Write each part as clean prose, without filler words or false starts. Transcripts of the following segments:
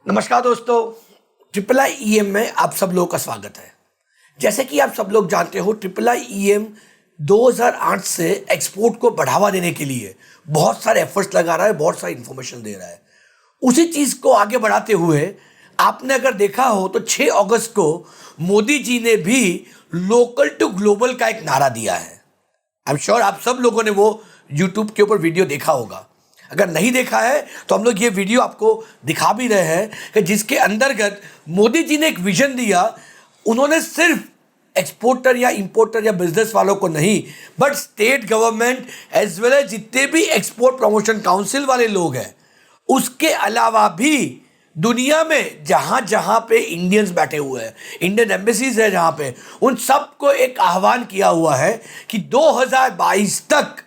नमस्कार दोस्तों, triple I EM में आप सब लोगों का स्वागत है। जैसे कि आप सब लोग जानते हो, ट्रिपल आई ईएम 2008 से एक्सपोर्ट को बढ़ावा देने के लिए बहुत सारे एफर्ट्स लगा रहा है, बहुत सारी इंफॉर्मेशन दे रहा है। उसी चीज़ को आगे बढ़ाते हुए आपने अगर देखा हो तो 6 अगस्त को मोदी जी ने भी लोकल टू ग्लोबल का एक नारा दिया है। आई एम श्योर आप सब लोगों ने वो यूट्यूब के ऊपर वीडियो देखा होगा। अगर नहीं देखा है तो हम लोग ये वीडियो आपको दिखा भी रहे हैं कि जिसके अंतर्गत मोदी जी ने एक विजन दिया। उन्होंने सिर्फ एक्सपोर्टर या इंपोर्टर या बिजनेस वालों को नहीं, but state government as well as जितने भी एक्सपोर्ट प्रमोशन काउंसिल वाले लोग हैं, उसके अलावा भी दुनिया में जहां जहां पे इंडियंस बैठे हुए हैं, इंडियन एम्बेसीज है जहां पे, उन सबको एक आह्वान किया हुआ है कि 2022 तक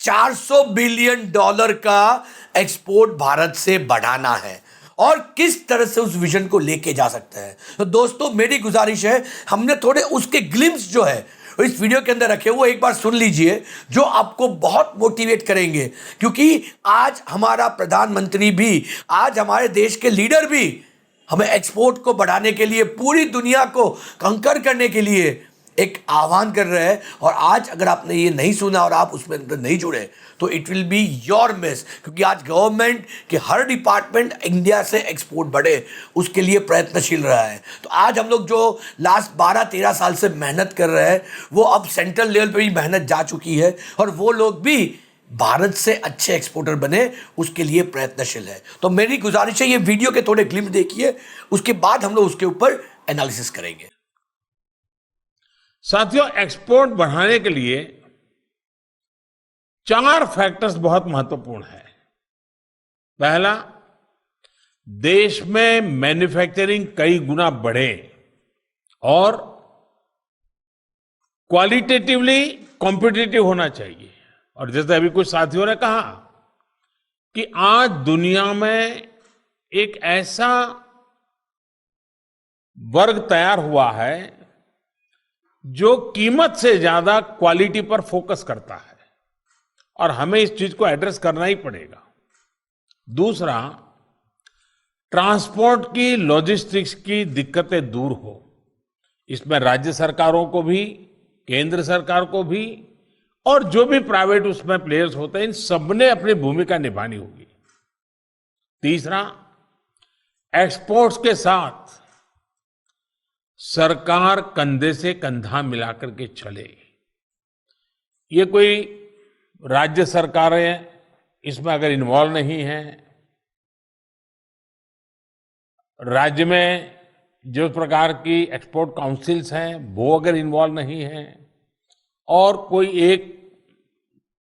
$400 बिलियन का एक्सपोर्ट भारत से बढ़ाना है और किस तरह से उस विजन को लेके जा सकते हैं। तो दोस्तों, मेरी गुजारिश है, हमने थोड़े उसके ग्लिम्स जो है इस वीडियो के अंदर रखे, वो एक बार सुन लीजिए, जो आपको बहुत मोटिवेट करेंगे। क्योंकि आज हमारा प्रधानमंत्री भी, आज हमारे देश के लीडर भी हमें एक्सपोर्ट को बढ़ाने के लिए, पूरी दुनिया को कंकर करने के लिए एक आह्वान कर रहे हैं। और आज अगर आपने ये नहीं सुना और आप उसमें अंदर नहीं जुड़े तो it will be your miss, क्योंकि आज गवर्नमेंट के हर डिपार्टमेंट इंडिया से एक्सपोर्ट बढ़े उसके लिए प्रयत्नशील रहा है। तो आज हम लोग जो लास्ट 12-13 साल से मेहनत कर रहे हैं, वो अब सेंट्रल लेवल पे भी मेहनत जा चुकी है और वो लोग भी भारत से अच्छे एक्सपोर्टर बने उसके लिए प्रयत्नशील है। तो मेरी गुजारिश है, ये वीडियो के थोड़े ग्लिम्स देखिए, उसके बाद हम लोग उसके ऊपर एनालिसिस करेंगे। साथियों, एक्सपोर्ट बढ़ाने के लिए 4 फैक्टर्स बहुत महत्वपूर्ण है। पहला, देश में मैन्युफैक्चरिंग कई गुना बढ़े और क्वालिटेटिवली कॉम्पिटिटिव होना चाहिए। और जैसे अभी कुछ साथियों ने कहा कि आज दुनिया में एक ऐसा वर्ग तैयार हुआ है जो कीमत से ज्यादा क्वालिटी पर फोकस करता है और हमें इस चीज को एड्रेस करना ही पड़ेगा। दूसरा, ट्रांसपोर्ट की, लॉजिस्टिक्स की दिक्कतें दूर हो, इसमें राज्य सरकारों को भी, केंद्र सरकार को भी और जो भी प्राइवेट उसमें प्लेयर्स होते हैं, इन सबने अपनी भूमिका निभानी होगी। तीसरा, एक्सपोर्ट्स के साथ सरकार कंधे से कंधा मिलाकर के चले। ये कोई राज्य सरकारें इसमें अगर इन्वॉल्व नहीं है, राज्य में जो प्रकार की एक्सपोर्ट काउंसिल्स हैं वो अगर इन्वॉल्व नहीं है और कोई एक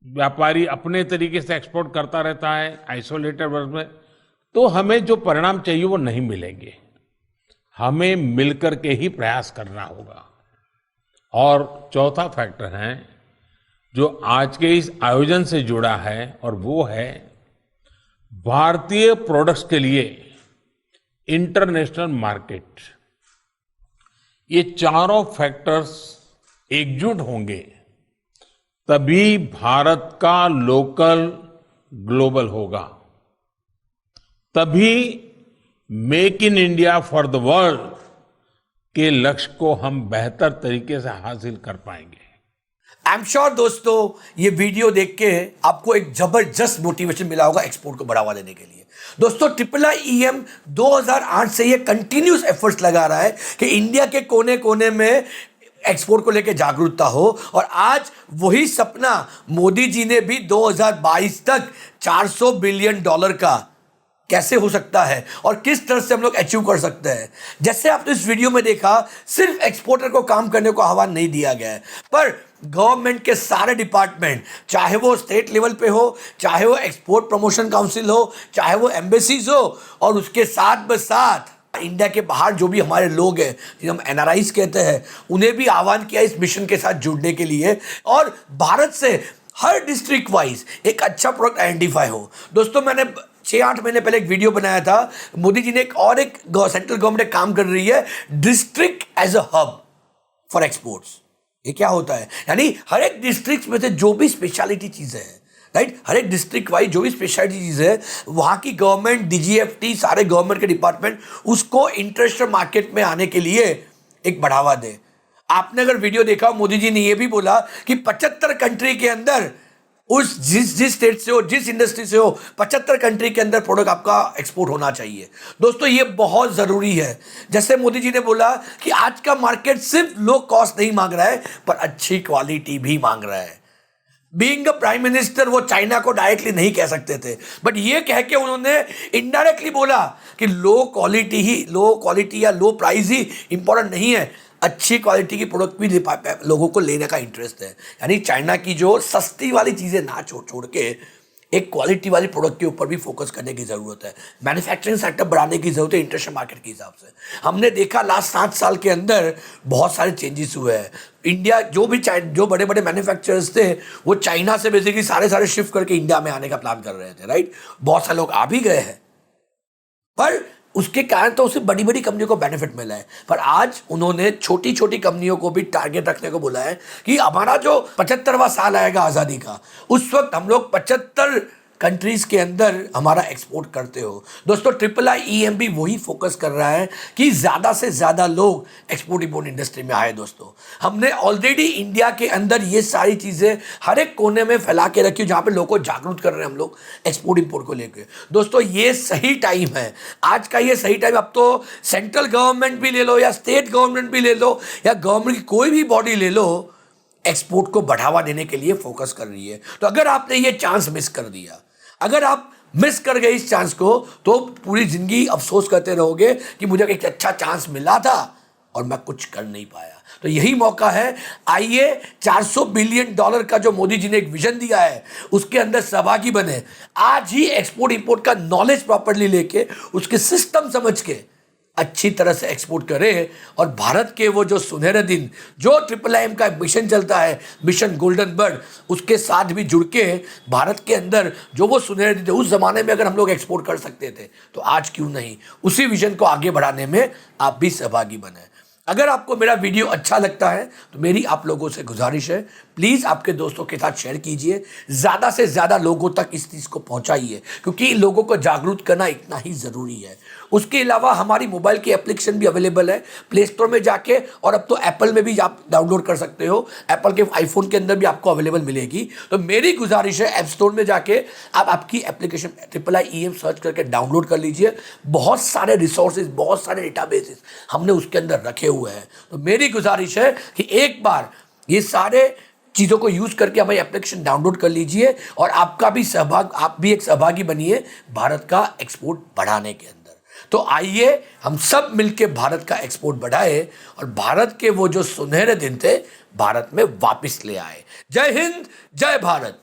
व्यापारी अपने तरीके से एक्सपोर्ट करता रहता है आइसोलेटेड वर्ग में, तो हमें जो परिणाम चाहिए वो नहीं मिलेंगे। हमें मिलकर के ही प्रयास करना होगा। और चौथा फैक्टर है जो आज के इस आयोजन से जुड़ा है, और वो है भारतीय प्रोडक्ट्स के लिए इंटरनेशनल मार्केट। ये चारों फैक्टर्स एकजुट होंगे तभी भारत का लोकल ग्लोबल होगा, तभी make in India for the world के लक्ष्य को हम बेहतर तरीके से हासिल कर पाएंगे। आई एम श्योर दोस्तों, ये वीडियो देख के आपको एक जबरदस्त मोटिवेशन मिला होगा एक्सपोर्ट को बढ़ावा देने के लिए। दोस्तों, ट्रिपल आई ईएम 2008 से ये कंटिन्यूस एफर्ट्स लगा रहा है कि इंडिया के कोने कोने में एक्सपोर्ट को लेकर जागरूकता हो, और आज वही सपना मोदी जी ने भी 2022 तक $400 बिलियन का कैसे हो सकता है और किस तरह से हम लोग अचीव कर सकते हैं। जैसे आपने इस वीडियो में देखा, सिर्फ एक्सपोर्टर को काम करने को आह्वान नहीं दिया गया है, पर गवर्नमेंट के सारे डिपार्टमेंट, चाहे वो स्टेट लेवल पे हो, चाहे वो एक्सपोर्ट प्रमोशन काउंसिल हो, चाहे वो एम्बेसीज हो, और उसके साथ बसाथ इंडिया के बाहर जो भी हमारे लोग हैं, जिन्हें हम एनआरआईज कहते हैं, उन्हें भी आह्वान किया इस मिशन के साथ जुड़ने के लिए, और भारत से हर डिस्ट्रिक्ट वाइज एक अच्छा प्रोडक्ट आइडेंटिफाई हो। दोस्तों, मैंने 6-8 महीने पहले एक वीडियो बनाया था। मोदी जी ने एक सेंट्रल गवर्नमेंट काम कर रही है, district as a hub for exports. ये क्या होता है? यानी हर एक डिस्ट्रिक्ट में से जो भी स्पेशलिटी चीजें हैं, राइट। हर एक डिस्ट्रिक्ट वाइज जो भी स्पेशलिटी चीज़ है, वहाँ की गवर्नमेंट, डीजीएफटी, सारे गवर्नमेंट के डिपार्टमेंट उसको इंटरनेशनल मार्केट में आने के लिए एक बढ़ावा दे। आपने अगर वीडियो देखा, मोदी जी ने यह भी बोला कि 75 कंट्री के अंदर, उस जिस स्टेट से हो, जिस इंडस्ट्री से हो, 75 कंट्री के अंदर प्रोडक्ट आपका एक्सपोर्ट होना चाहिए। दोस्तों ये बहुत ज़रूरी है। जैसे मोदी जी ने बोला कि आज का मार्केट सिर्फ लो कॉस्ट नहीं मांग रहा है, पर अच्छी क्वालिटी भी मांग रहा है। बीइंग अ प्राइम मिनिस्टर वो चाइना को डायरेक्टली नहीं कह सकते थे, बट ये कह के उन्होंने इनडायरेक्टली बोला कि लो क्वालिटी या लो प्राइस ही इंपॉर्टेंट नहीं है, अच्छी क्वालिटी की प्रोडक्ट भी लोगों को लेने का इंटरेस्ट है। यानी चाइना की जो सस्ती वाली चीज़ें ना छोड़ के एक क्वालिटी वाली प्रोडक्ट के ऊपर भी फोकस करने की ज़रूरत है। मैन्युफैक्चरिंग सेटअप बढ़ाने की ज़रूरत है इंटरनेशनल मार्केट के हिसाब से। हमने देखा लास्ट 7 साल के अंदर बहुत सारे चेंजेस हुए हैं। इंडिया जो बड़े बड़े मैन्युफैक्चरर्स थे वो चाइना से बेसिकली सारे शिफ्ट करके इंडिया में आने का प्लान कर रहे थे, राइट। बहुत सारे लोग आ भी गए हैं, पर उसके कारण तो उसे बड़ी बड़ी कंपनियों को बेनिफिट मिला है। पर आज उन्होंने छोटी छोटी कंपनियों को भी टारगेट रखने को बोला है कि हमारा जो 75वां साल आएगा आज़ादी का, उस वक्त हम लोग 75 कंट्रीज़ के अंदर हमारा एक्सपोर्ट करते हो। दोस्तों IIIEM भी वही फोकस कर रहा है कि ज़्यादा से ज़्यादा लोग एक्सपोर्ट इंपोर्ट इंडस्ट्री में आए। दोस्तों हमने ऑलरेडी इंडिया के अंदर ये सारी चीज़ें हर एक कोने में फैला के रखी, जहाँ पे लोगों को जागरूक कर रहे हैं हम लोग एक्सपोर्ट इंपोर्ट को लेकर। दोस्तों ये सही टाइम है, आज का ये सही टाइम। अब तो सेंट्रल गवर्नमेंट भी ले लो या स्टेट गवर्नमेंट भी ले लो या गवर्नमेंट की कोई भी बॉडी ले लो, एक्सपोर्ट को बढ़ावा देने के लिए फोकस कर रही है। तो अगर आपने ये चांस मिस कर दिया, अगर आप मिस कर गए इस चांस को, तो पूरी जिंदगी अफसोस करते रहोगे कि मुझे एक अच्छा चांस मिला था और मैं कुछ कर नहीं पाया। तो यही मौका है, आइए $400 बिलियन का जो मोदी जी ने एक विजन दिया है उसके अंदर सहभागी बने। आज ही एक्सपोर्ट इंपोर्ट का नॉलेज प्रॉपर्ली लेके, उसके सिस्टम समझ के अच्छी तरह से एक्सपोर्ट करें और भारत के वो जो सुनहरे दिन, जो IIIM का मिशन चलता है, मिशन गोल्डन बर्ड, उसके साथ भी जुड़ के भारत के अंदर जो वो सुनहरे दिन थे, उस ज़माने में अगर हम लोग एक्सपोर्ट कर सकते थे तो आज क्यों नहीं, उसी विजन को आगे बढ़ाने में आप भी सहभागी बने। अगर आपको मेरा वीडियो अच्छा लगता है तो मेरी आप लोगों से गुजारिश है, प्लीज़ आपके दोस्तों के साथ शेयर कीजिए, ज़्यादा से ज़्यादा लोगों तक इस चीज़ को पहुंचाइए, क्योंकि लोगों को जागरूक करना इतना ही ज़रूरी है। उसके अलावा हमारी मोबाइल की एप्लीकेशन भी अवेलेबल है प्ले स्टोर में जाके, और अब तो एप्पल में भी आप डाउनलोड कर सकते हो, एप्पल के आईफोन के अंदर भी आपको अवेलेबल मिलेगी। तो मेरी गुजारिश है, ऐप स्टोर में जाके आप आपकी एप्लीकेशन IIIEM सर्च करके डाउनलोड कर लीजिए। बहुत सारे रिसोर्सेज, बहुत सारे डेटाबेसेस हमने उसके अंदर रखे हुए हैं। तो मेरी गुजारिश है कि एक बार ये सारे चीज़ों को यूज़ करके हमारी एप्लीकेशन डाउनलोड कर लीजिए और आप भी एक सहभागी बनिए भारत का एक्सपोर्ट बढ़ाने के अंदर। तो आइए हम सब मिलके भारत का एक्सपोर्ट बढ़ाए और भारत के वो जो सुनहरे दिन थे भारत में वापस ले आए। जय हिंद, जय भारत।